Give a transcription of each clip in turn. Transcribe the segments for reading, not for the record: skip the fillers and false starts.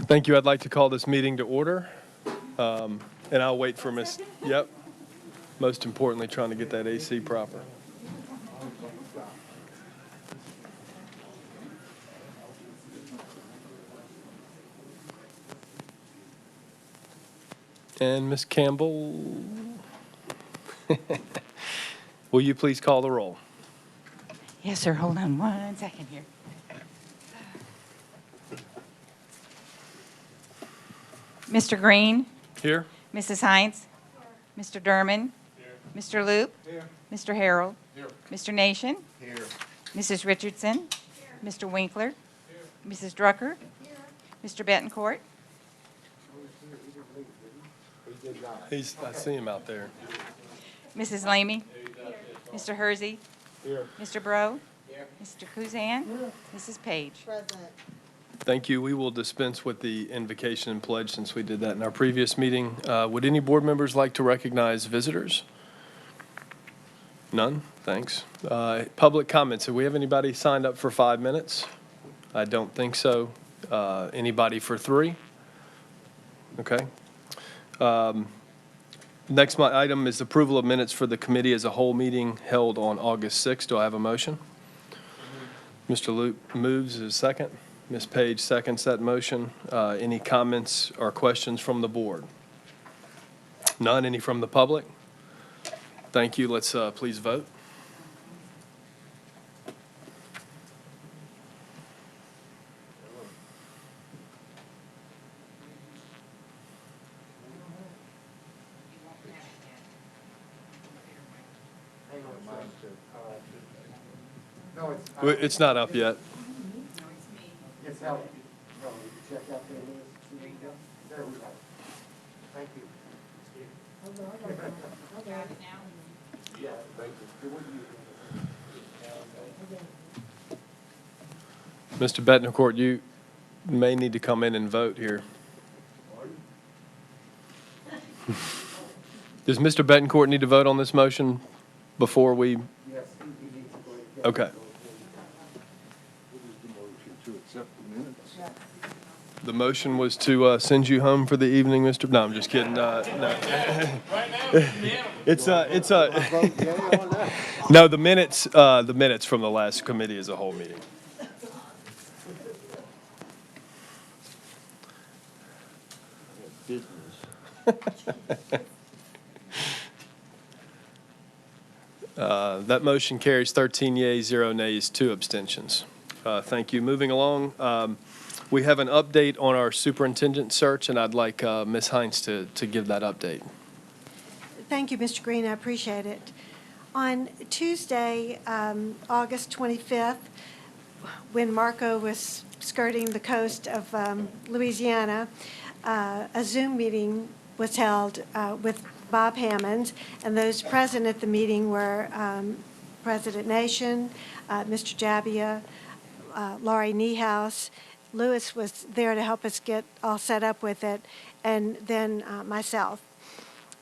Thank you. I'd like to call this meeting to order. And I'll wait for Ms. Yep. Most importantly, trying to get that AC proper. And Ms. Campbell, will you please call the roll? Yes, sir. Hold on 1 second here. Mr. Green, Here? Mrs. Hines, Mr. Derman, Mr. Loop, Mr. Harold, Mr. Nation, Mrs. Richardson, Mr. Winkler, Mrs. Drucker, Mr. Betancourt, I see him out there. Mrs. Lamy, Mr. Hersey, Mr. Bro, Mr. Kuzan, Mrs. Page. Thank you. We will dispense with the invocation and pledge since we did that in our previous meeting. Would any board members like to recognize visitors? None? Thanks. Public comments. Do we have anybody signed up for 5 minutes? I don't think so. Anybody for 3? Okay. Next item is approval of minutes for the committee as a whole meeting held on August 6th. Do I have a motion? Mr. Luke moves. Is second. Ms. Page seconds that motion. Any comments or questions from the board? None. Any from the public? Thank you. Let's please vote. It's not up yet. Yes, Helen. No, you check out there, Liz. See what you got? There we go. Thank you. Got it now? Yeah, thank you. Mr. Betancourt, you may need to come in and vote here. Does Mr. Betancourt need to vote on this motion before we? Yes, he needs to go. Okay. To accept the minutes. The motion was to send you home for the evening, Mr. No, I'm just kidding. No. It's no, the minutes from the last committee as a whole meeting. That motion carries 13 yeas, 0 nays, 2 abstentions. Thank you. Moving along, we have an update on our superintendent search, and I'd like Ms. Hines to give that update. Thank you, Mr. Green. I appreciate it. On Tuesday, August 25th, when Marco was skirting the coast of Louisiana, a Zoom meeting was held with Bob Hammond, and those present at the meeting were President Nation, Mr. Jabbia, Laurie Niehaus. Lewis was there to help us get all set up with it, and then myself.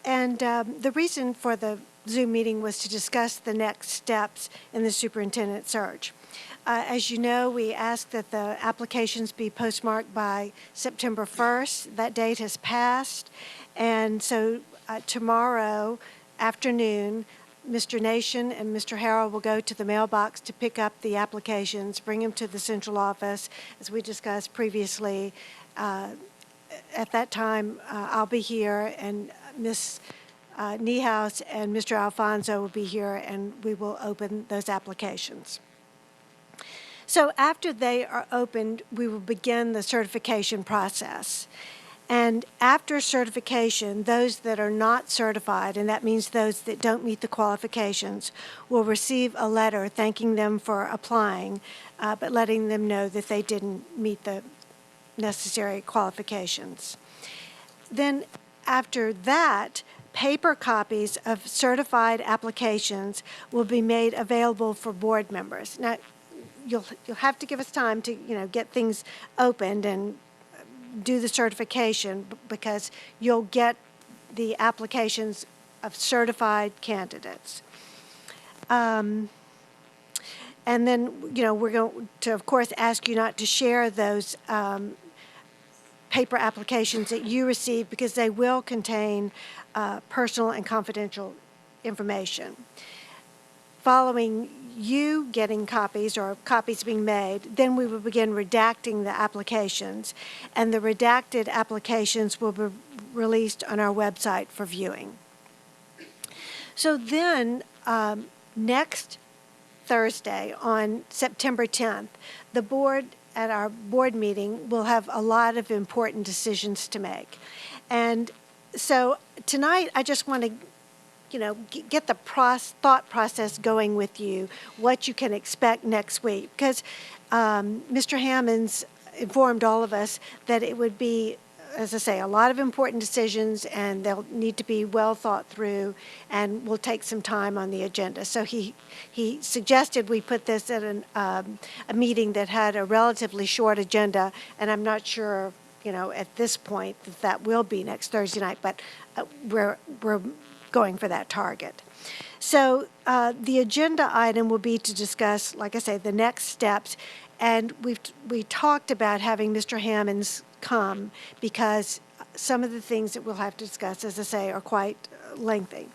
And the reason for the Zoom meeting was to discuss the next steps in the superintendent search. As you know, we asked that the applications be postmarked by September 1st. That date has passed, and so tomorrow afternoon, Mr. Nation and Mr. Harrell will go to the mailbox to pick up the applications, bring them to the central office. As we discussed previously, at that time, I'll be here, and Ms. Niehaus and Mr. Alfonso will be here, and we will open those applications. So after they are opened, we will begin the certification process. And after certification, those that are not certified, and that means those that don't meet the qualifications, will receive a letter thanking them for applying, but letting them know that they didn't meet the necessary qualifications. Then after that, paper copies of certified applications will be made available for board members. Now, you'll have to give us time to, get things opened and do the certification, because you'll get the applications of certified candidates. And then, we're going to, of course, ask you not to share those paper applications that you receive because they will contain personal and confidential information. Following you getting copies or copies being made, then we will begin redacting the applications, and the redacted applications will be released on our website for viewing. So then, next Thursday, on September 10th, the board at our board meeting will have a lot of important decisions to make. And so tonight, I just want to get the thought process going with you, what you can expect next week. Because Mr. Hammonds informed all of us that it would be, as I say, a lot of important decisions, and they'll need to be well thought through and will take some time on the agenda. So he suggested we put this at a meeting that had a relatively short agenda, and I'm not sure, at this point that will be next Thursday night, but we're going for that target. So the agenda item will be to discuss, like I say, the next steps, and we talked about having Mr. Hammonds come because some of the things that we'll have to discuss, as I say, are quite lengthy.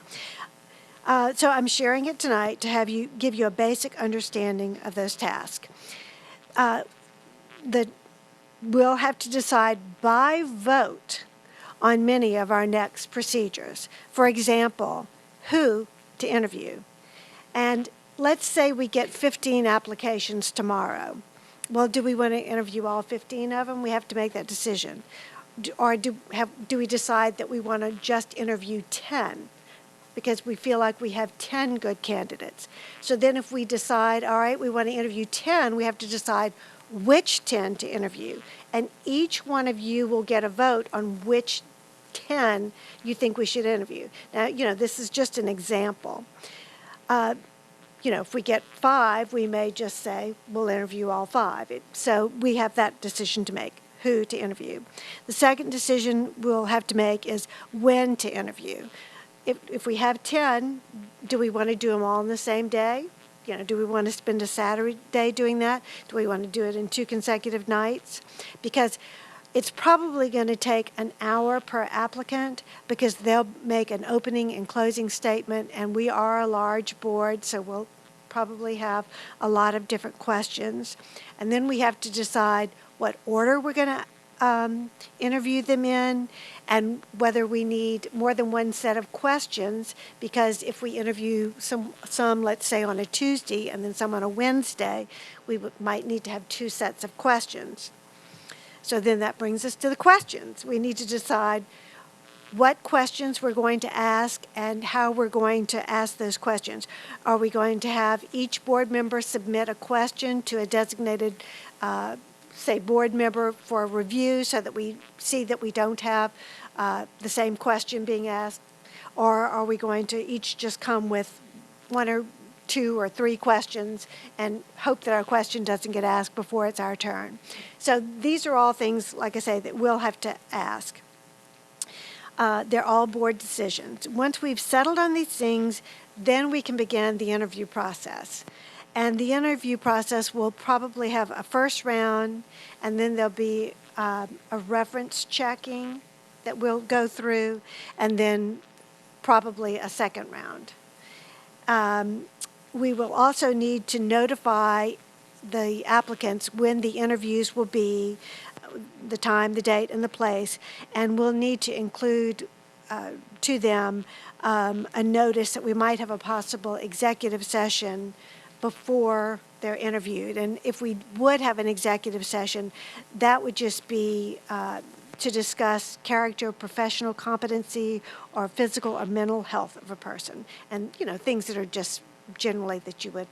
So I'm sharing it tonight to give you a basic understanding of those tasks. We'll have to decide by vote on many of our next procedures. For example, who to interview. And let's say we get 15 applications tomorrow. Well, do we want to interview all 15 of them? We have to make that decision. Or do we decide that we want to just interview 10 because we feel like we have 10 good candidates? So then if we decide, all right, we want to interview 10, we have to decide which 10 to interview. And each one of you will get a vote on which 10 you think we should interview. Now, this is just an example. If we get 5, we may just say we'll interview all 5. So we have that decision to make, who to interview. The second decision we'll have to make is when to interview. If we have 10, do we want to do them all on the same day? Do we want to spend a Saturday doing that? Do we want to do it in 2 consecutive nights? Because it's probably going to take an hour per applicant because they'll make an opening and closing statement, and we are a large board, so we'll probably have a lot of different questions. And then we have to decide what order we're going to interview them in and whether we need more than one set of questions, because if we interview some let's say, on a Tuesday and then some on a Wednesday, we might need to have 2 sets of questions. So then that brings us to the questions. We need to decide what questions we're going to ask and how we're going to ask those questions. Are we going to have each board member submit a question to a designated, say, board member for review so that we see that we don't have the same question being asked? Or are we going to each just come with 1 or 2 or 3 questions and hope that our question doesn't get asked before it's our turn? So these are all things, like I say, that we'll have to ask. They're all board decisions. Once we've settled on these things, then we can begin the interview process. And the interview process will probably have a first round, and then there'll be a reference checking that we'll go through, and then probably a second round. We will also need to notify the applicants when the interviews will be, the time, the date, and the place, and we'll need to include to them a notice that we might have a possible executive session before they're interviewed. And if we would have an executive session, that would just be to discuss character, professional competency, or physical or mental health of a person, and things that are just generally that you would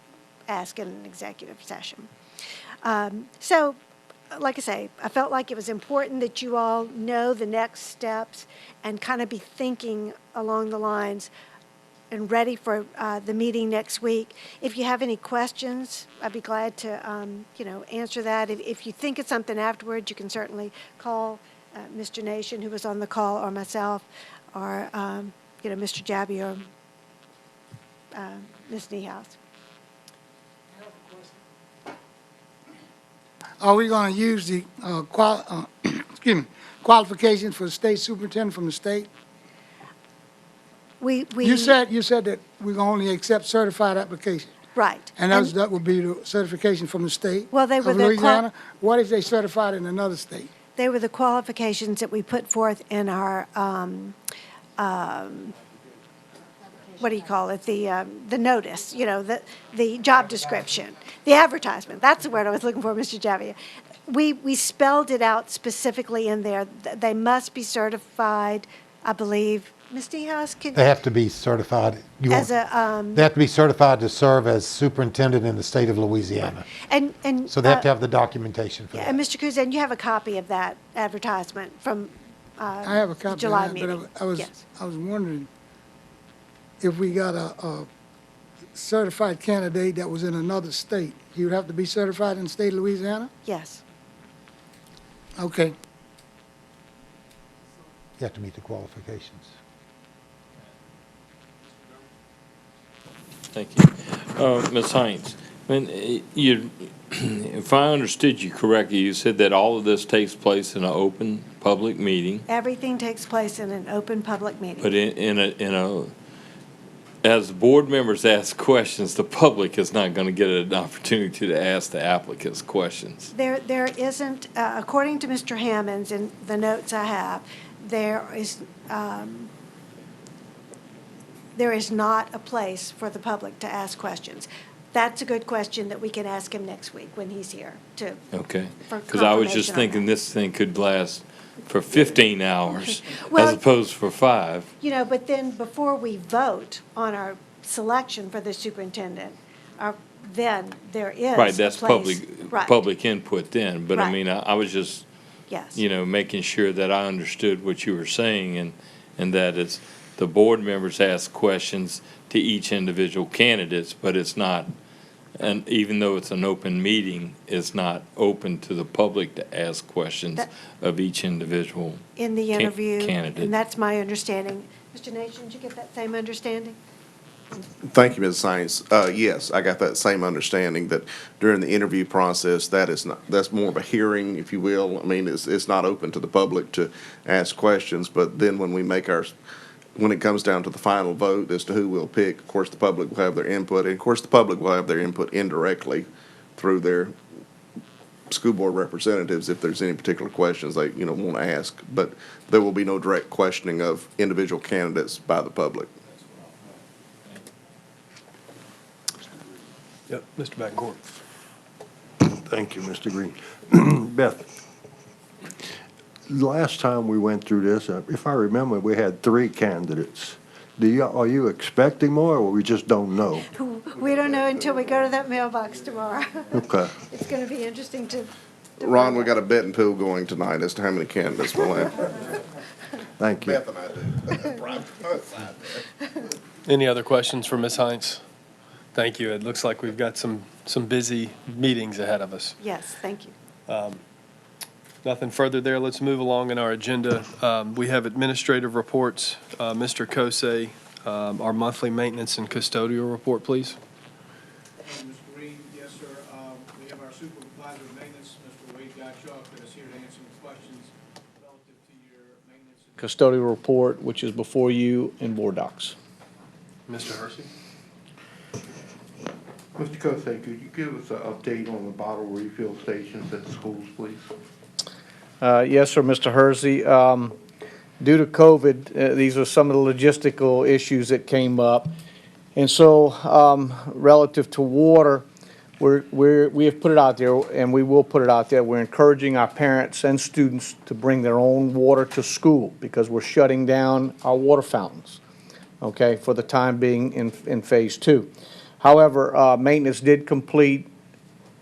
ask in an executive session. So, like I say, I felt like it was important that you all know the next steps and kind of be thinking along the lines and ready for the meeting next week. If you have any questions, I'd be glad to, answer that. If you think of something afterwards, you can certainly call Mr. Nation, who was on the call, or myself, or, Mr. Jabby or Ms. Niehaus. Are we going to use the excuse me, qualifications for the state superintendent from the state? We. You said that we can only accept certified applications. Right. And that would be the certification from the state Well, they were of the Louisiana? What if they certified in another state? They were the qualifications that we put forth in our, what do you call it, the notice, the job description, the advertisement. That's the word I was looking for, Mr. Javia. We spelled it out specifically in there. They must be certified, I believe. Ms. Niehaus, They have to be certified. They have to be certified to serve as superintendent in the state of Louisiana. and. So they have to have the documentation for that. And Mr. Kuzan, you have a copy of that advertisement from I have a copy of July that, meeting. but Yes. I was wondering if we got a certified candidate that was in another state, he would have to be certified in the state of Louisiana? Yes. Okay. You have to meet the qualifications. Thank you. Ms. Hines, if I understood you correctly, you said that all of this takes place in an open public meeting, Everything takes place in an open public meeting. but as board members ask questions, the public is not going to get an opportunity to ask the applicants questions. There isn't, according to Mr. Hammonds in the notes I have, there is not a place for the public to ask questions. That's a good question that we can ask him next week when he's here, too. Okay? For Because I was just confirmation on thinking that. this thing could last for 15 hours Well, as opposed for 5. But then before we vote on our selection for the superintendent, then there is Right, a that's place. Right, public input then. But I Right. mean, I was just, yes. making sure that I understood what you were saying and that it's the board members ask questions to each individual candidates, but it's not, and even though it's an open meeting, it's not open to the public to ask questions That- of each individual. In the Can- interview. candidate. And that's my understanding. Mr. Nation, did you get that same understanding? Thank you, Ms. Science. Yes, I got that same understanding that during the interview process, that's more of a hearing, if you will. I mean, it's not open to the public to ask questions, but then when when it comes down to the final vote as to who we'll pick, of course, the public will have their input, and of course, the public will have their input indirectly through their school board representatives if there's any particular questions they, want to ask. But there will be no direct questioning of individual candidates by the public. Yep, Mr. Backcourt. Thank you, Mr. Green. Beth, last time we went through this, if I remember, we had 3 candidates. Are you expecting more, or we just don't know? We don't know until we go to that mailbox tomorrow. Okay. It's going to be interesting to. Ron, we got a betting pool going tonight as to how many candidates we'll have. Thank you. Beth and I do. Any other questions for Ms. Hines? Thank you. It looks like we've got some busy meetings ahead of us. Yes, thank you. Nothing further there. Let's move along in our agenda. We have administrative reports. Mr. Kosei, our monthly maintenance and custodial report, please. Mr. Green, yes, sir. We have our supervisor of maintenance, Mr. Wade Gottschalk, that is here to answer any questions relative to your maintenance. Custodial report, which is before you in board docs. Mr. Hersey? Mr. Kosei, could you give us an update on the bottle refill stations at the schools, please? Yes, sir, Mr. Hersey. Due to COVID, these are some of the logistical issues that came up. And so, relative to water, we have put it out there, and we will put it out there. We're encouraging our parents and students to bring their own water to school because we're shutting down our water fountains, okay, for the time being in phase 2. However, maintenance did complete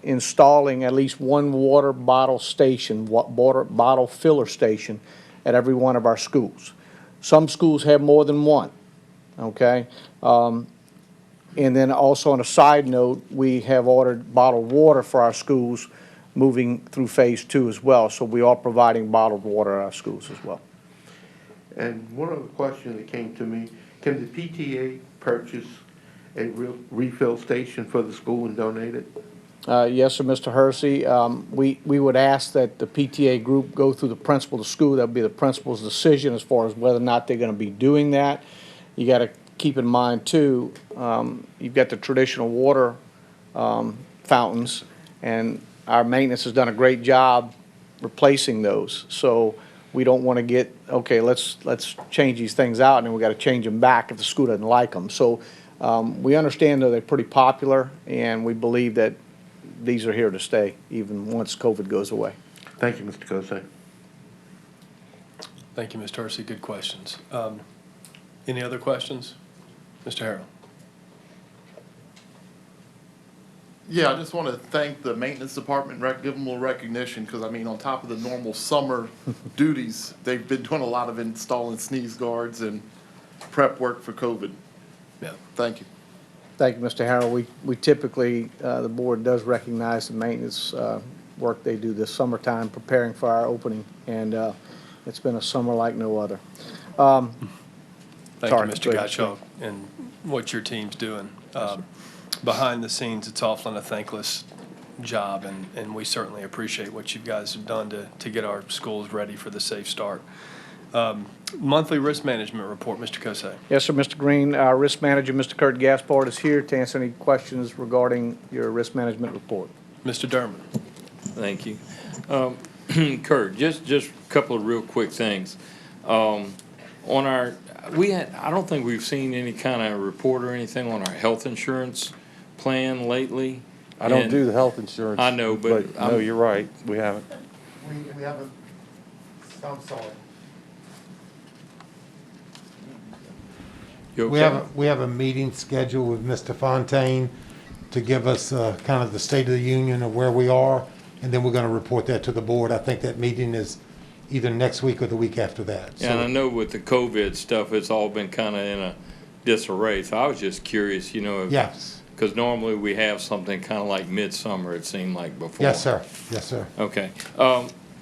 installing at least one water bottle station, water bottle filler station at every one of our schools. Some schools have more than one, okay? And then also on a side note, we have ordered bottled water for our schools moving through phase 2 as well. So we are providing bottled water at our schools as well. And one other question that came to me, can the PTA purchase a refill station for the school and donate it? Yes, sir, Mr. Hersey. We would ask that the PTA group go through the principal of the school. That would be the principal's decision as far as whether or not they're going to be doing that. You got to keep in mind, too, you've got the traditional water fountains, and our maintenance has done a great job replacing those. So we don't want to get, okay, let's change these things out, and then we got to change them back if the school doesn't like them. So we understand that they're pretty popular, and we believe that these are here to stay, even once COVID goes away. Thank you, Mr. Kosei. Thank you, Mr. Hersey. Good questions. Any other questions? Mr. Harrell? Yeah, I just want to thank the maintenance department, give them a little recognition, because I mean, on top of the normal summer duties, they've been doing a lot of installing sneeze guards and prep work for COVID. Yeah. Thank you. Thank you, Mr. Harrell. We typically, the board does recognize the maintenance work they do this summertime preparing for our opening, and it's been a summer like no other. Thank you, Sorry, Mr. go ahead, Gottschalk, and what your team's doing. Behind the scenes, it's often a thankless job, and we certainly appreciate what you guys have done to get our schools ready for the safe start. Monthly risk management report, Mr. Kosei. Yes, sir, Mr. Green. Our risk manager, Mr. Kurt Gaspard, is here to answer any questions regarding your risk management report. Mr. Derman. Thank you. Kurt, just a couple of real quick things. On our, I don't think we've seen any kind of report or anything on our health insurance plan lately. I don't And do the health insurance. I know, but No, you're right, we haven't. We haven't, I'm sorry. You okay? We have a meeting scheduled with Mr. Fontaine to give us kind of the state of the union of where we are, and then we're going to report that to the board. I think that meeting is either next week or the week after that. And I know with the COVID stuff, it's all been kind of in a disarray. So I was just curious, you know, Yes. because normally we have something kind of like midsummer, it seemed like before. Yes, sir. Yes, sir. Okay.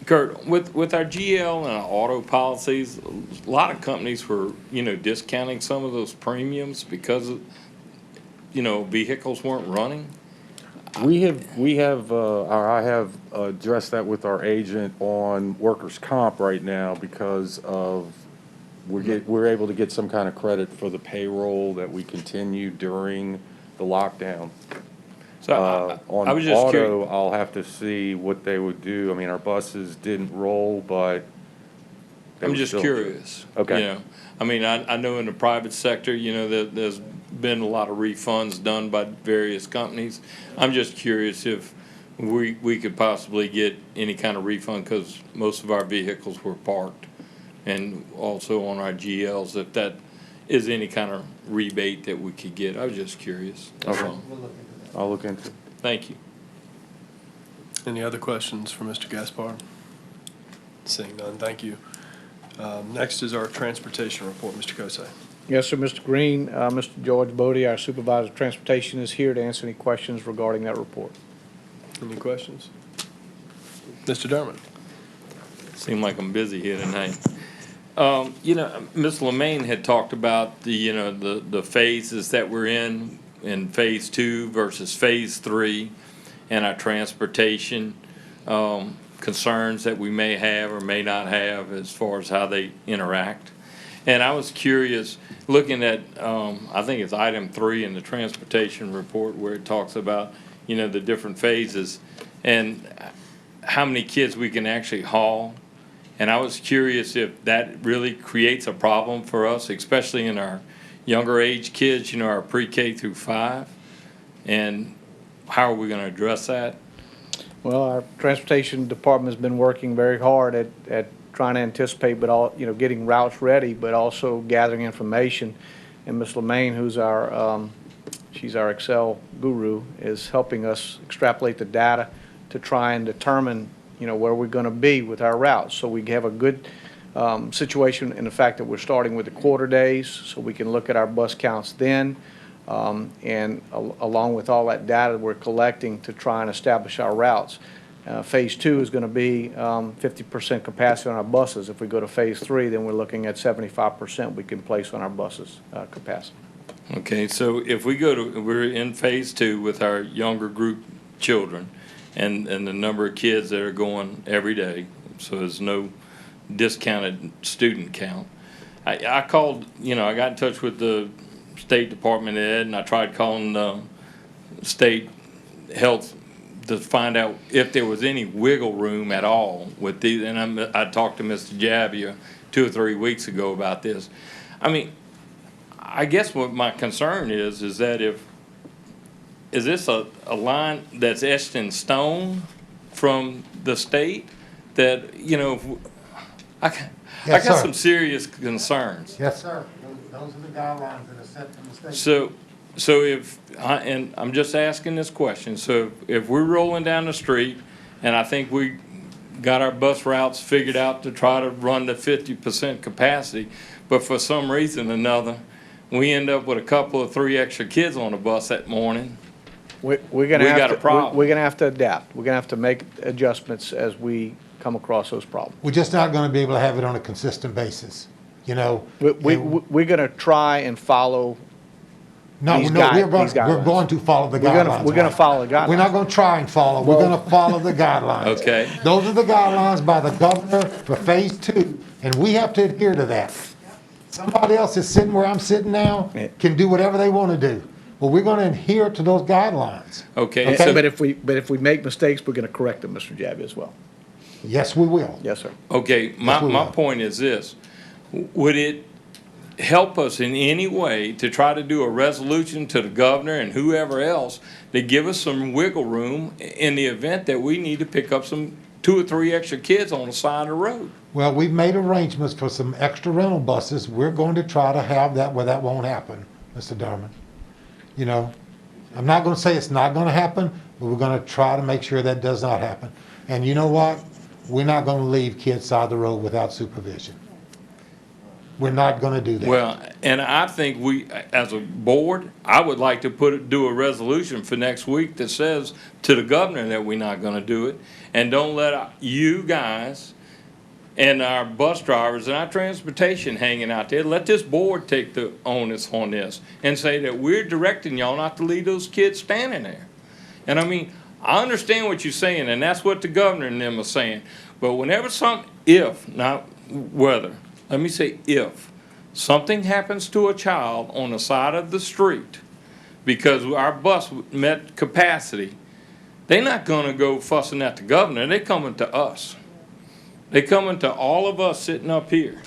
Kurt, with our GL and our auto policies, a lot of companies were, you know, discounting some of those premiums because, you know, vehicles weren't running. We have, or I have addressed that with our agent on workers' comp right now because of, we're able to get some kind of credit for the payroll that we continued during the lockdown. So On I was just auto, curious. I'll have to see what they would do. I mean, our buses didn't roll, but they I'm were just still- curious. Okay. You know, I mean, I know in the private sector, you know, there's been a lot of refunds done by various companies. I'm just curious if we could possibly get any kind of refund because most of our vehicles were parked. And also on our GLs, if that is any kind of rebate that we could get. I was just curious. That's Okay. all. I'll look into it. Thank you. Any other questions for Mr. Gaspard? Seeing none, thank you. Next is our transportation report, Mr. Kosei. Yes, sir, Mr. Green. Mr. George Bodie, our supervisor of transportation, is here to answer any questions regarding that report. Any questions? Mr. Derman. Seem like I'm busy here tonight. You know, Ms. Lemaine had talked about the, you know, the phases that we're in phase 2 versus phase 3, and our transportation concerns that we may have or may not have as far as how they interact. And I was curious, looking at, I think it's item 3 in the transportation report where it talks about, you know, the different phases and how many kids we can actually haul. And I was curious if that really creates a problem for us, especially in our younger age kids, you know, our pre-K through 5. And how are we going to address that? Well, our transportation department has been working very hard at trying to anticipate, but all, you know, getting routes ready, but also gathering information. And Ms. Lemaine, who's our, she's our Excel guru, is helping us extrapolate the data to try and determine, you know, where we're going to be with our routes. So we have a good situation in the fact that we're starting with the quarter days, so we can look at our bus counts then. Along with all that data we're collecting to try and establish our routes. Phase 2 is going to be 50% capacity on our buses. If we go to phase 3, then we're looking at 75% we can place on our buses capacity. Okay, so if we go to, we're in phase 2 with our younger group children and the number of kids that are going every day. So there's no discounted student count. I called, I got in touch with the State Department of Ed, and I tried calling the state health to find out if there was any wiggle room at all with these. And I talked to Mr. Javier 2 or 3 weeks ago about this. I mean, I guess what my concern is that is this a line that's etched in stone from the state that, I got sir. some serious concerns. Yes, sir. Those are the guidelines that are set from the state. So and I'm just asking this question, so if we're rolling down the street, and I think we got our bus routes figured out to try to run to 50% capacity, but for some reason or another, we end up with a couple of 3 extra kids on the bus that morning, We're We gonna got have a to, problem. we're gonna have to adapt. We're gonna have to make adjustments as we come across those problems. We're just not gonna be able to have it on a consistent basis, And- We're gonna try and follow, No, these no, guide- we're going, these we're guidelines. going to follow the we're guidelines. gonna Mike. follow the guidelines. We're not gonna try and follow, we're Well- gonna follow the guidelines. Okay. Those are the guidelines by the governor for phase 2, and we have to adhere to that. Somebody else is sitting where I'm sitting now, Yeah. can do whatever they wanna do, but we're gonna adhere to those guidelines. okay? Okay, So- but if we make mistakes, we're gonna correct them, Mr. Jabi, as well. Yes, we will. Yes, sir. Okay, my we will. point is this, would it help us in any way to try to do a resolution to the governor and whoever else to give us some wiggle room in the event that we need to pick up some 2 or 3 extra kids on the side of the road? Well, we've made arrangements for some extra rental buses. We're going to try to have that where that won't happen, Mr. Dermott. I'm not gonna say it's not gonna happen, but we're gonna try to make sure that does not happen. And you know what? We're not gonna leave kids side of the road without supervision. We're not gonna do that. Well, and I think we, as a board, I would like to do a resolution for next week that says to the governor that we're not gonna do it. And don't let you guys and our bus drivers and our transportation hanging out there, let this board take the onus on this and say that we're directing y'all not to leave those kids standing there. And I mean, I understand what you're saying, and that's what the governor and them are saying. But whenever if, not whether, let me say if, something happens to a child on the side of the street because our bus met capacity, they're not gonna go fussing at the governor, they're coming to us. They're coming to all of us sitting up here.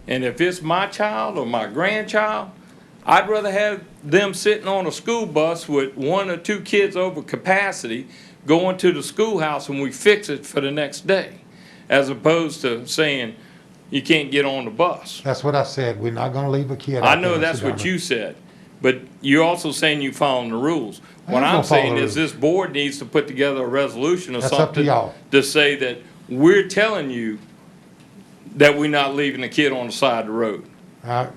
And if it's my child or my grandchild, I'd rather have them sitting on a school bus with 1 or 2 kids over capacity going to the schoolhouse and we fix it for the next day, as opposed to saying, you can't get on the bus. That's what I said. We're not gonna leave a kid out I there, know Mr. that's what Dermott. you said, but you're also saying you following the rules. I What am I'm gonna follow saying the is this board needs to put together a resolution or That's up to something y'all. to say that we're telling you that we're not leaving the kid on the side of the road.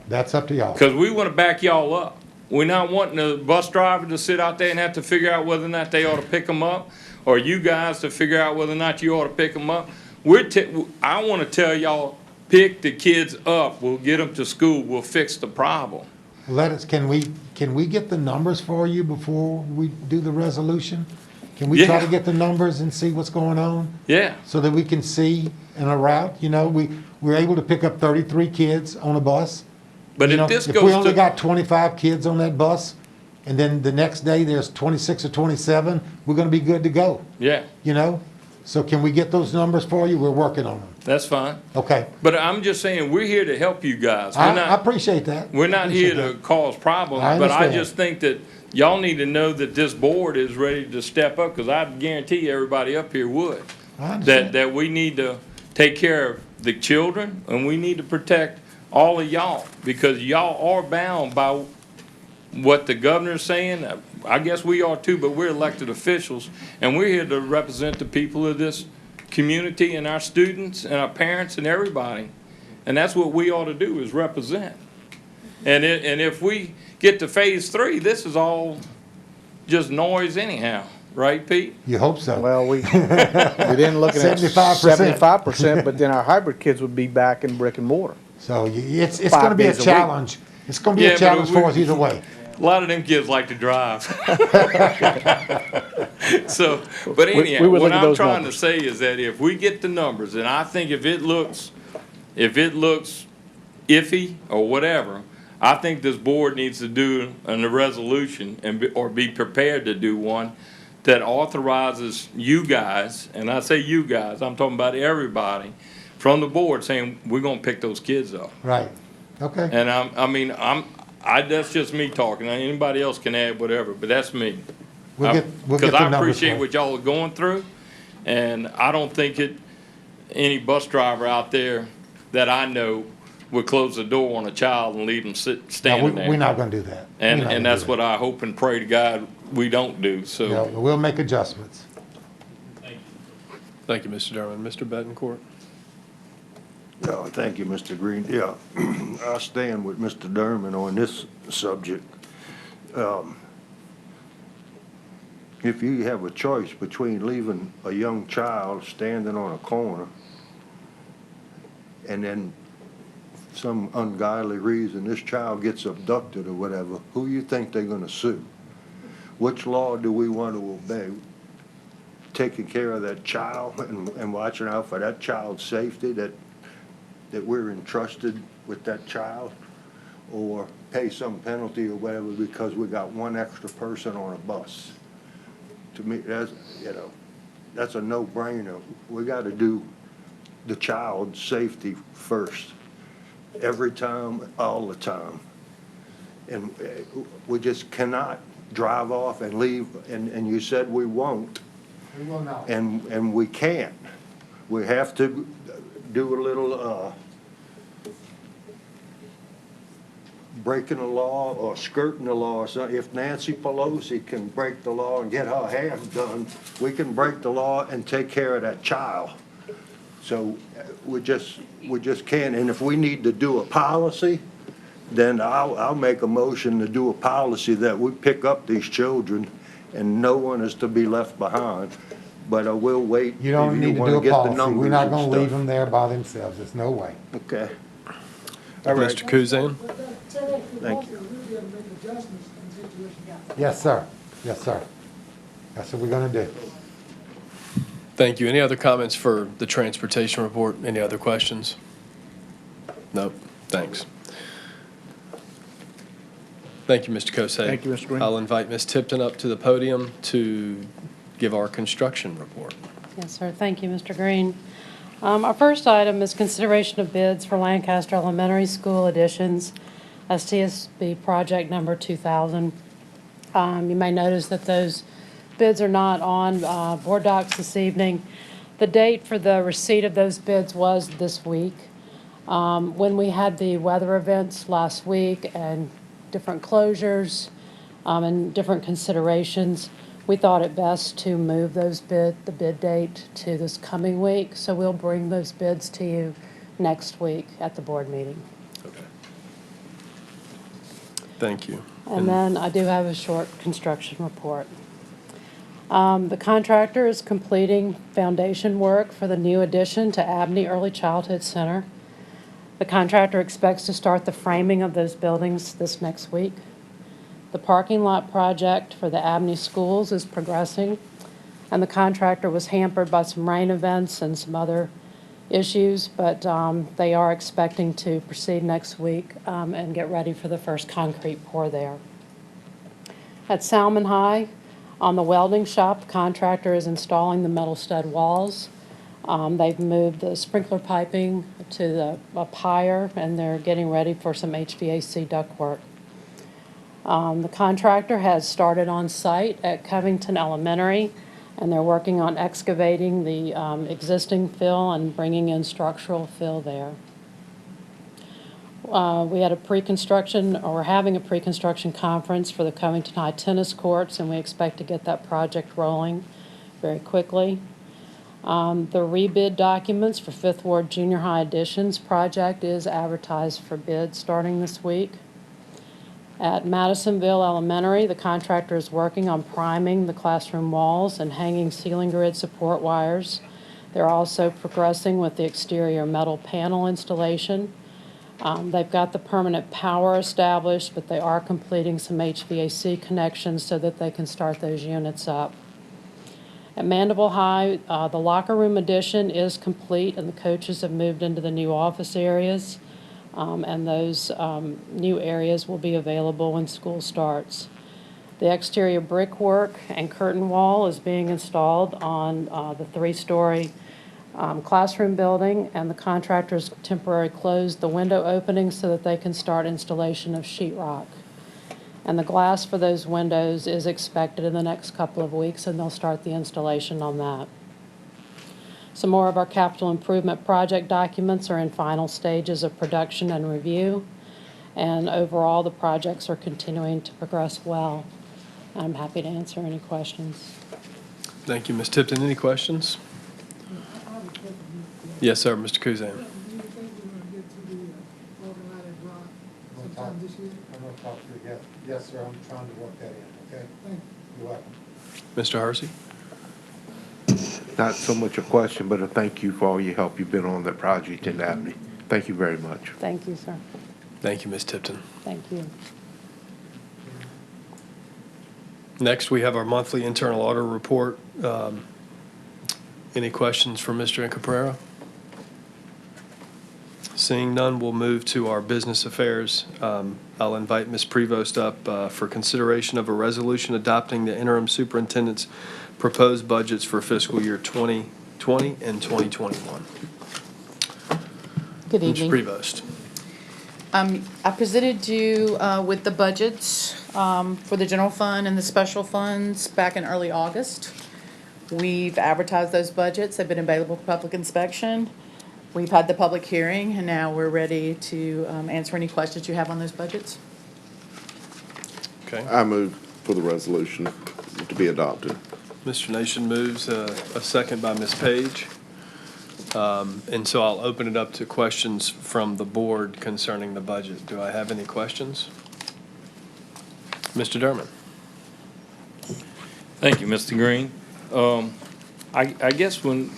That's up to y'all. Because we want to back y'all up. We're not wanting the bus driver to sit out there and have to figure out whether or not they ought to pick them up, or you guys to figure out whether or not you ought to pick them up. I want to tell y'all, pick the kids up. We'll get them to school. We'll fix the problem. Can we get the numbers for you before we do the resolution? Can we try Yeah. to get the numbers and see what's going on? Yeah. So that we can see in a route, we're able to pick up 33 kids on a bus. But You know, if this If we goes only to, got 25 kids on that bus, and then the next day there's 26 or 27, we're gonna be good to go, yeah, So can we get those numbers for you? We're working on them. that's fine. Okay. But I'm just saying, we're here to help you guys. We're I not, appreciate that. we're not here Appreciate to that. cause problems, I but I understand. just think that y'all need to know that this board is ready to step up, because I guarantee everybody up here would. I understand. That we need to take care of the children, and we need to protect all of y'all, because y'all are bound by what the governor's saying. I guess we are too, but we're elected officials, and we're here to represent the people of this community and our students and our parents and everybody. And that's what we ought to do, is represent. And if we get to phase 3, this is all just noise anyhow, right, Pete? You hope so. Well, we're then looking at 75%. 75%, but then our hybrid kids would be back in brick and mortar. So it's 5 gonna be a days a week. challenge. It's gonna be Yeah, a but challenge we- for us either way. A lot of them kids like to drive. So, but We anyhow, would what look at I'm those trying to numbers. say is that if we get the numbers, and I think if it looks iffy or whatever, I think this board needs to do a resolution or be prepared to do one that authorizes you guys, and I say you guys, I'm talking about everybody, from the board saying, we're gonna pick those kids up. Right, okay. And that's just me talking. Anybody else can add whatever, but that's me. We'll get the Because I numbers appreciate for you. what y'all are going through, and I don't think any bus driver out there that I know would close the door on a child and leave them standing there. We're not gonna do that. We're not gonna And do that's that. what I hope and pray to God we don't do, Yeah, so. we'll make adjustments. Thank you, Mr. Derman. Mr. Betancourt? Yeah, thank you, Mr. Green. Yeah, I stand with Mr. Derman on this subject. If you have a choice between leaving a young child standing on a corner and then some ungodly reason this child gets abducted or whatever, who you think they're gonna sue? Which law do we want to obey? Taking care of that child and watching out for that child's safety, that we're entrusted with that child, or pay some penalty or whatever because we got one extra person on a bus? To me, that's a no-brainer. We gotta do the child's safety first, every time, all the time. And we just cannot drive off and leave, and you said we won't. We will not. And we can't. We have to do a little, breaking the law or skirting the law. So if Nancy Pelosi can break the law and get her half done, we can break the law and take care of that child. So we just can't. And if we need to do a policy, then I'll make a motion to do a policy that we pick up these children and no one is to be left behind. But I will wait. You don't if need to wanna do a get the policy. We're numbers not and gonna stuff. leave them there by themselves. There's no way. Okay. All right. Mr. Kuzan? Thank you. Yes, sir. Yes, sir. That's what we're gonna do. Thank you. Any other comments for the transportation report? Any other questions? Nope. Thanks. Thank you, Mr. Kosay. Thank you, Mr. Green. I'll invite Ms. Tipton up to the podium to give our construction report. Yes, sir. Thank you, Mr. Green. Our first item is consideration of bids for Lancaster Elementary School additions, STSB project number 2000. You may notice that those bids are not on board docs this evening. The date for the receipt of those bids was this week. When we had the weather events last week and different closures and different considerations, we thought it best to move the bid date to this coming week. So we'll bring those bids to you next week at the board meeting. Okay. Thank you. And then I do have a short construction report. The contractor is completing foundation work for the new addition to Abney Early Childhood Center. The contractor expects to start the framing of those buildings this next week. The parking lot project for the Abney schools is progressing, and the contractor was hampered by some rain events and some other issues, but they are expecting to proceed next week and get ready for the first concrete pour there. At Salmon High, on the welding shop, the contractor is installing the metal stud walls. They've moved the sprinkler piping to a pier, and they're getting ready for some HVAC ductwork. The contractor has started on site at Covington Elementary, and they're working on excavating the existing fill and bringing in structural fill there. We had a pre-construction, or we're having a pre-construction conference for the Covington High tennis courts, and we expect to get that project rolling very quickly. The rebid documents for Fifth Ward Junior High additions project is advertised for bid starting this week. At Madisonville Elementary, the contractor is working on priming the classroom walls and hanging ceiling grid support wires. They're also progressing with the exterior metal panel installation. They've got the permanent power established, but they are completing some HVAC connections so that they can start those units up. At Mandible High, the locker room addition is complete, and the coaches have moved into the new office areas. And those new areas will be available when school starts. The exterior brickwork and curtain wall is being installed on the three-story classroom building, and the contractors temporarily closed the window openings so that they can start installation of sheetrock. And the glass for those windows is expected in the next couple of weeks, and they'll start the installation on that. Some more of our capital improvement project documents are in final stages of production and review, and overall, the projects are continuing to progress well. I'm happy to answer any questions. Thank you, Ms. Tipton. Any questions? Yes, sir, Mr. Kuzan. Do you think we're gonna get to the automatic rock sometime this year? I'm going to talk to you again. Yes, sir, I'm trying to work that in, okay? Thank you. You're welcome. Mr. Hersey? Not so much a question, but a thank you for all your help you've been on that project in Abney. Thank you very much. Thank you, sir. Thank you, Ms. Tipton. Thank you. Next, we have our monthly internal audit report. Any questions for Mr. Incaprera? Seeing none, we'll move to our business affairs. I'll invite Ms. Prevost up for consideration of a resolution adopting the interim superintendent's proposed budgets for fiscal year 2020 and 2021. Good Ms. evening. Prevost. I presented you with the budgets for the general fund and the special funds back in early August. We've advertised those budgets. They've been available for public inspection. We've had the public hearing, and now we're ready to answer any questions you have on those budgets. Okay. I move for the resolution to be adopted. Mr. Nation moves, a second by Ms. Page. And so I'll open it up to questions from the board concerning the budget. Do I have any questions? Mr. Derman? Thank you, Mr. Green. I guess when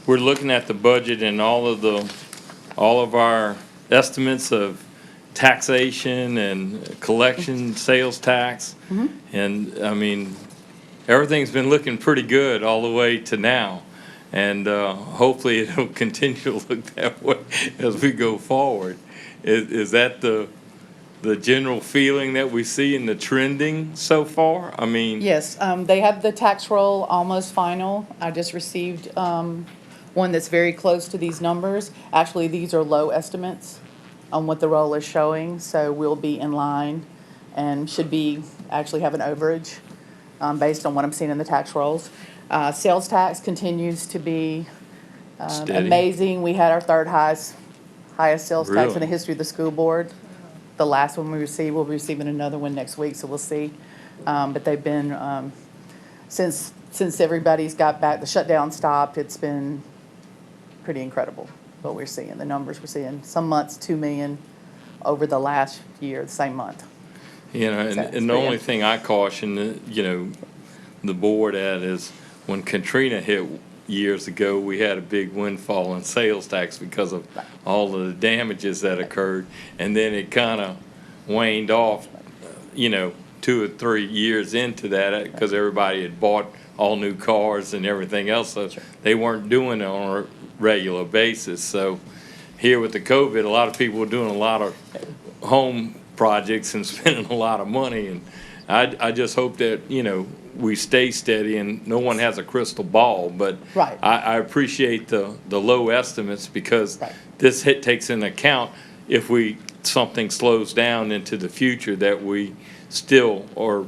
we're looking at the budget and all of our estimates of taxation and collection, sales tax, and I mean, everything's been looking pretty good all the way to now. And hopefully it'll continue to look that way as we go forward. Is that the general feeling that we see in the trending so far? I mean. Yes, they have the tax roll almost final. I just received one that's very close to these numbers. Actually, these are low estimates on what the roll is showing, so we'll be in line and should be, actually have an overage based on what I'm seeing in the tax rolls. Sales tax continues to be amazing. We had our third highest sales tax in the Really? history of the school board. The last one we received, we'll be receiving another one next week, so we'll see. But they've been, since everybody's got back, the shutdown stopped, it's been pretty incredible what we're seeing, the numbers we're seeing. Some months, 2 million over the last year, the same month. You know, and the only thing I caution, the board at is when Katrina hit years ago, we had a big windfall in sales tax because of all of the damages that occurred. And then it kind of waned off, 2 or 3 years into that because everybody had bought all new cars and everything else. So they weren't doing it on a regular basis. So here with the COVID, a lot of people were doing a lot of home projects and spending a lot of money. And I just hope that, we stay steady and no one has a crystal ball. But Right. I appreciate the low estimates because this takes into account if something slows down into the future that we still are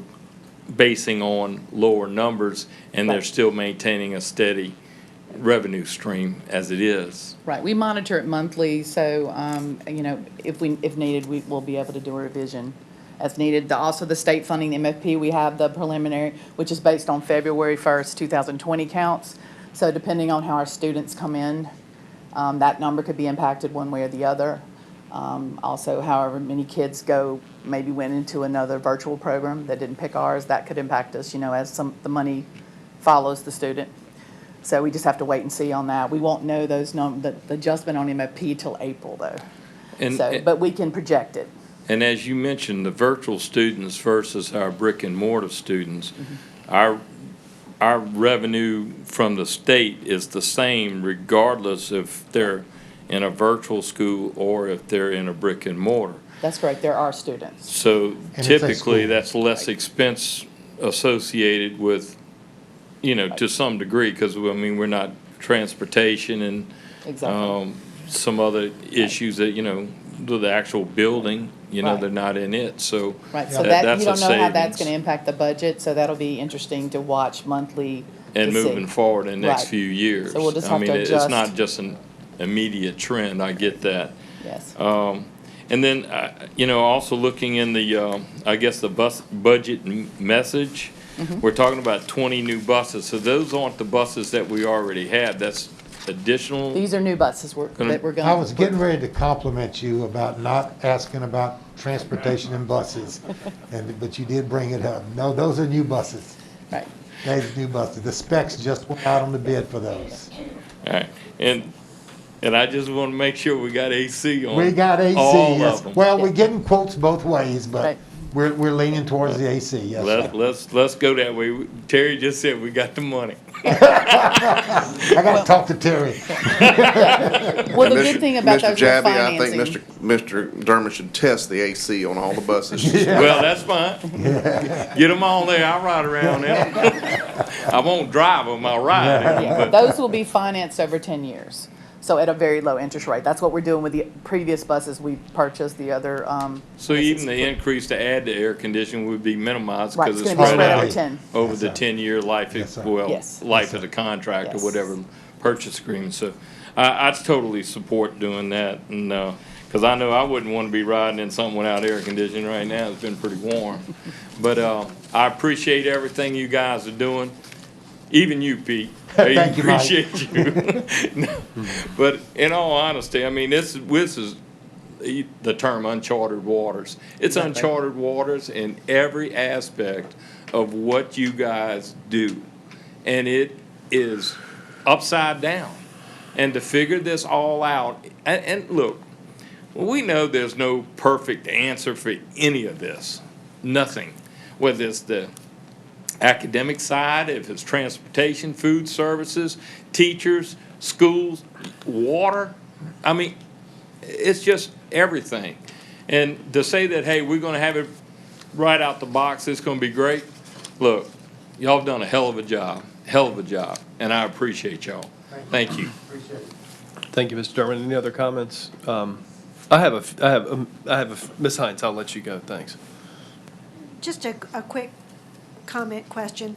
basing on lower numbers and they're still maintaining a steady revenue stream as it is. Right, we monitor it monthly, so, if needed, we'll be able to do a revision as needed. Also, the state funding, the MFP, we have the preliminary, which is based on February 1st, 2020 counts. So depending on how our students come in, that number could be impacted one way or the other. Also, however many kids maybe went into another virtual program that didn't pick ours, that could impact us, as the money follows the student. So we just have to wait and see on that. We won't know the adjustment on MFP till April, though. But we can project it. And as you mentioned, the virtual students versus our brick and mortar students, our our revenue from the state is the same regardless if they're in a virtual school or if they're in a brick and mortar. That's correct, there are students. So And it's a typically, school. that's less expense associated with, to some degree, because, I mean, we're not transportation and Exactly. some other issues that, the actual building, Right. they're not in it, so. Right, so that's you a don't know how that's savings. gonna impact the budget, so that'll be interesting to watch monthly. And to see. moving forward in the next Right. few years. So we'll just I have mean, to it's adjust. not just an immediate trend, I get that. Yes. And then, also looking in the, I guess, the budget message, Mm-hmm. we're talking about 20 new buses. So those aren't the buses that we already had. That's additional. These are new buses that we're going. I was getting ready to compliment you about not asking about transportation and buses, but you did bring it up. No, those are new buses. Right. Those are new buses. The specs just went out on the bid for those. All right. And I just want to make sure we got AC on We got AC, all yes. of them. Well, we're getting quotes both ways, but Right. we're leaning towards the AC, yes. sir. Let's go that way. Terry just said we got the money. I gotta talk to Terry. Well, the good thing about Mr. those with Jabby, I think financing. Mr. Dermott should test the AC on all the buses. Well, that's fine. Get them on there. I'll ride around them. I won't drive them. I'll ride them. Yeah, those will be financed over 10 years, so at a very low interest rate. That's what we're doing with the previous buses we purchased, the other. So even the increase to add to air conditioning would be minimized Right, because it's it's gonna be spread spread over out 10. over Yes, the sir. 10-year life, Yes, sir. Yes. life of the contract or Yes. whatever purchase agreement. So I totally support doing that, and because I know I wouldn't want to be riding in something without air conditioning right now. It's been pretty warm, but I appreciate everything you guys are doing. Even you, Pete. I Thank you, Mike. appreciate you. But in all honesty, I mean, this is the term uncharted waters. It's uncharted waters in every aspect of what you guys do. And it is upside down. And to figure this all out, and look, we know there's no perfect answer for any of this. Nothing. Whether it's the academic side, if it's transportation, food services, teachers, schools, water. I mean, it's just everything. And to say that, hey, we're going to have it right out the box, it's going to be great. Look, y'all have done a hell of a job, and I appreciate y'all. Thank you. Thank you, Mr. Dermott. Any other comments? I have Ms. Hines, I'll let you go. Thanks. Just a quick comment question.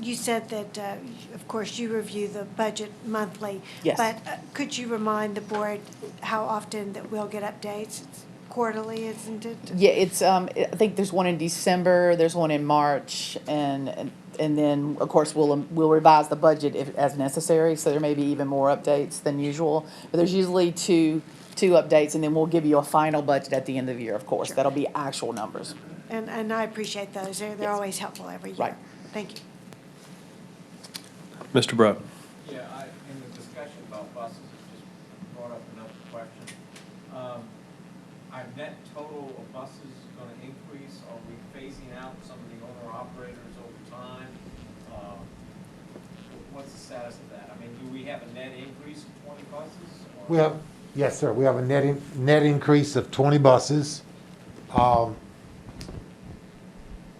You said that, of course, you review the budget monthly. Yes. But could you remind the board how often that we'll get updates? It's quarterly, isn't it? Yeah, it's, I think there's one in December, there's one in March, and then, of course, we'll revise the budget as necessary, so there may be even more updates than usual. But there's usually two updates, and then we'll give you a final budget at the end of the year, of course. That'll be actual numbers. And I appreciate those. They're always helpful every year. Right. Thank you. Mr. Bro. Yeah, in the discussion about buses, it just brought up another question. Our net total of buses going to increase? Are we phasing out some of the owner-operators over time? What's the status of that? I mean, do we have a net increase of 20 buses? or- Yes, sir, we have a net increase of 20 buses.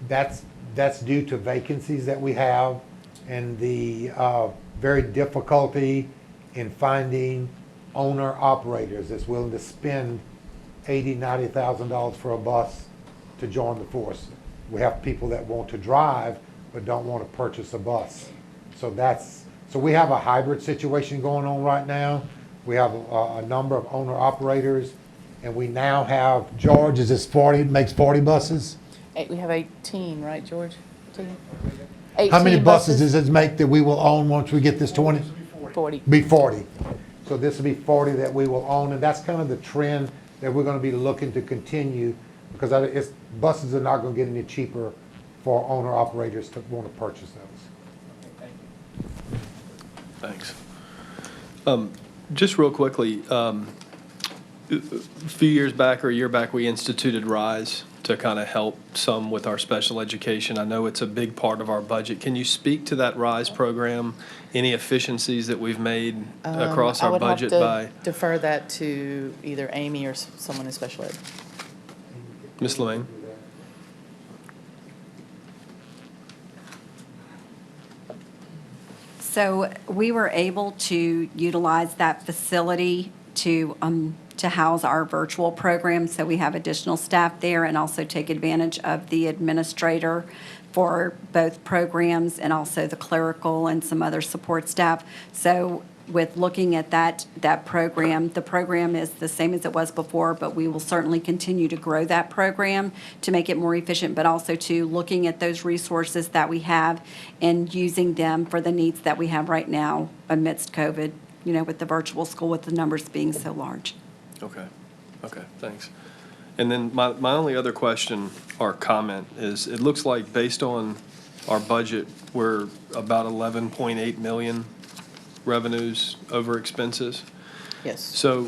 That's due to vacancies that we have and the very difficulty in finding owner-operators that's willing to spend $80,000, $90,000 for a bus to join the force. We have people that want to drive but don't want to purchase a bus. So we have a hybrid situation going on right now. We have a number of owner-operators, and we now have, George, is this 40, makes 40 buses? We have 18, right, George? 18? How many 18 buses does it make that we will own once we get this 20? 40. Be 40. So this will be 40 that we will own, and that's kind of the trend that we're going to be looking to continue, because buses are not going to get any cheaper for owner-operators to want to purchase those. Thanks. Just real quickly, a few years back or a year back, we instituted RISE to kind of help some with our special education. I know it's a big part of our budget. Can you speak to that RISE program? Any efficiencies that we've made across our budget I by? would have to defer that to either Amy or someone in special ed. Ms. Lemaine? So we were able to utilize that facility to house our virtual program. So we have additional staff there and also take advantage of the administrator for both programs and also the clerical and some other support staff. So with looking at that program, the program is the same as it was before, but we will certainly continue to grow that program to make it more efficient, but also to looking at those resources that we have and using them for the needs that we have right now amidst COVID, with the virtual school, with the numbers being so large. Okay, thanks. And then my only other question or comment is, it looks like based on our budget, we're about 11.8 million revenues over expenses. Yes. So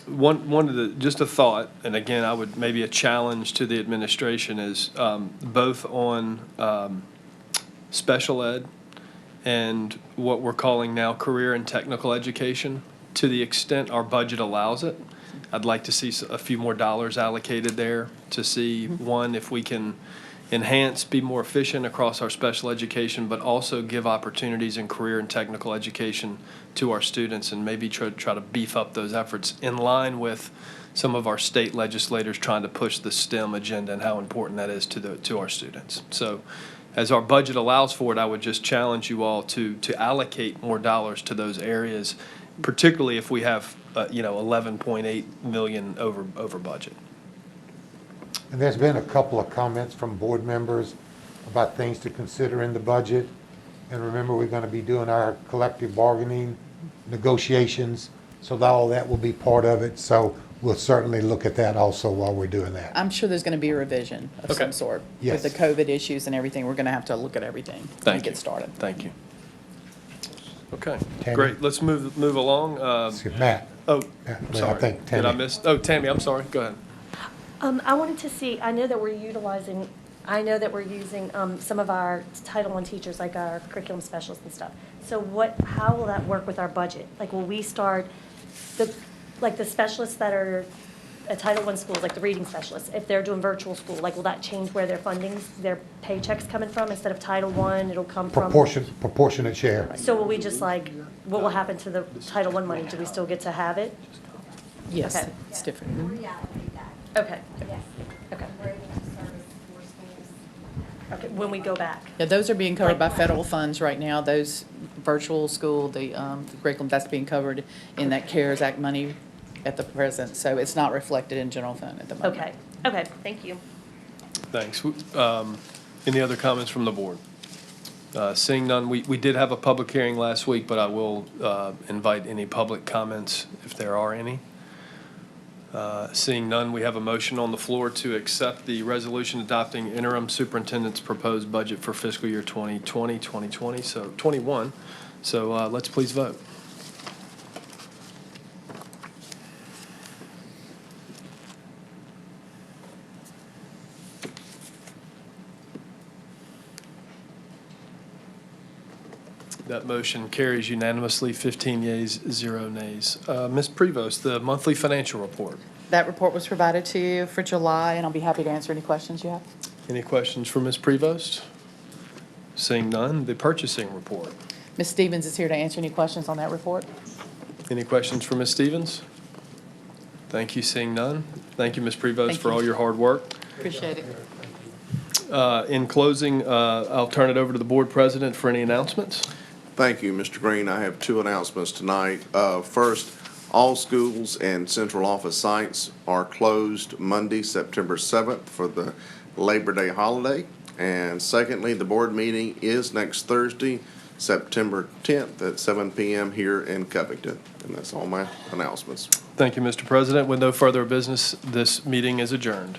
one of the, just a thought, and again, I would, maybe a challenge to the administration is both on special ed and what we're calling now career and technical education, to the extent our budget allows it. I'd like to see a few more dollars allocated there to see, one, if we can enhance, be more efficient across our special education, but also give opportunities in career and technical education to our students, and maybe try to beef up those efforts in line with some of our state legislators trying to push the STEM agenda and how important that is to our students. So as our budget allows for it, I would just challenge you all to allocate more dollars to those areas, particularly if we have 11.8 million over budget. And there's been a couple of comments from board members about things to consider in the budget. And remember, we're going to be doing our collective bargaining negotiations, so that all that will be part of it. So we'll certainly look at that also while we're doing that. I'm sure there's going to be a revision of some sort. Yes. With the COVID issues and everything, we're going to have to look at everything when we get started. Thank you. Okay, Tammy? great. Let's move along. Matt. Oh, I sorry. think Did I Tammy. miss? Oh, Tammy, I'm sorry. Go ahead. I wanted to see, I know that we're using some of our Title I teachers, like our curriculum specialists and stuff. So how will that work with our budget? Like, will we start, the specialists that are at Title I schools, like the reading specialists, if they're doing virtual school, like, will that change where their their paycheck's coming from? Instead of Title I, it'll come from? Proportionate share. So will we just what will happen to the Title I money? Do we still get to have it? Yes, Okay. it's different. Okay. Okay. Okay, when we go back. Yeah, those are being covered by federal funds right now. Those virtual school, the curriculum, that's being covered in that CARES Act money at the present. So it's not reflected in general fund at the moment. Okay, thank you. Thanks. Any other comments from the board? Seeing none, we did have a public hearing last week, but I will invite any public comments if there are any. Seeing none, we have a motion on the floor to accept the resolution adopting interim superintendent's proposed budget for fiscal year 2021. So let's please vote. That motion carries unanimously, 15 yeas, 0 nays. Ms. Prevost, the monthly financial report. That report was provided to you for July, and I'll be happy to answer any questions you have. Any questions for Ms. Prevost? Seeing none, the purchasing report. Ms. Stevens is here to answer any questions on that report. Any questions for Ms. Stevens? Thank you, seeing none. Thank you, Ms. Prevost, Thank for you. all your hard work. Appreciate it. In closing, I'll turn it over to the board president for any announcements. Thank you, Mr. Green. I have two announcements tonight. First, all schools and central office sites are closed Monday, September 7th for the Labor Day holiday. And secondly, the board meeting is next Thursday, September 10th at 7 p.m. here in Covington. And that's all my announcements. Thank you, Mr. President. With no further business, this meeting is adjourned.